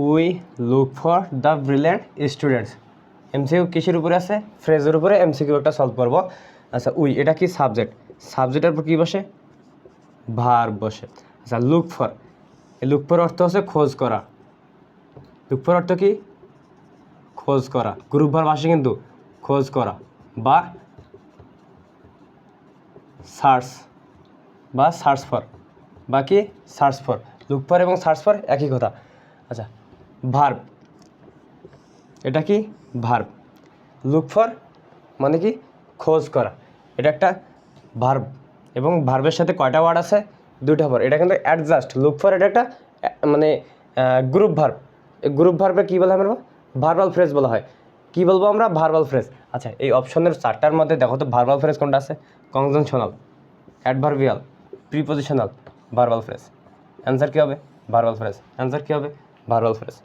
We look for the brilliant students. MCQ কিসের উপরে আছে? ফ্রেজের উপরে এমসিকিউ একটা সলভ করবো। আচ্ছা, উই এটা কি সাবজেক্ট, সাবজেক্টের উপর কী বসে? ভার্ব বসে। আচ্ছা, লুক ফর, লুক ফর অর্থ হচ্ছে খোঁজ করা। লুক ফর অর্থ কি? খোঁজ করা। গ্রুপ ভার্ব আসে কিন্তু খোঁজ করা বা সার্চ বা সার্চ ফর বা কি সার্চ ফর। লুক ফর এবং সার্চ ফর একই কথা। আচ্ছা, ভার্ব এটা কি? ভার্ব। লুক ফর মানে কি? খোঁজ করা। এটা একটা ভার্ব এবং ভার্বের সাথে কয়টা ওয়ার্ড আছে? দুইটা ওয়ার্ড। এটা কিন্তু অ্যাডজাস্ট। লুক ফর এটা একটা মানে গ্রুপ ভার্ব। এই গ্রুপ ভার্বে কী বলা হয় আমরা? ভার্বাল ফ্রেজ বলা হয়। কী বলবো আমরা? Verbal phrase. আচ্ছা, এই অপশনের চারটার মধ্যে দেখো তো ভার্বাল ফ্রেজ কোনটা আছে? Conjunctional, adverbial, prepositional, verbal phrase. Answer কী হবে? Verbal phrase. অ্যান্সার কী হবে? Verbal phrase.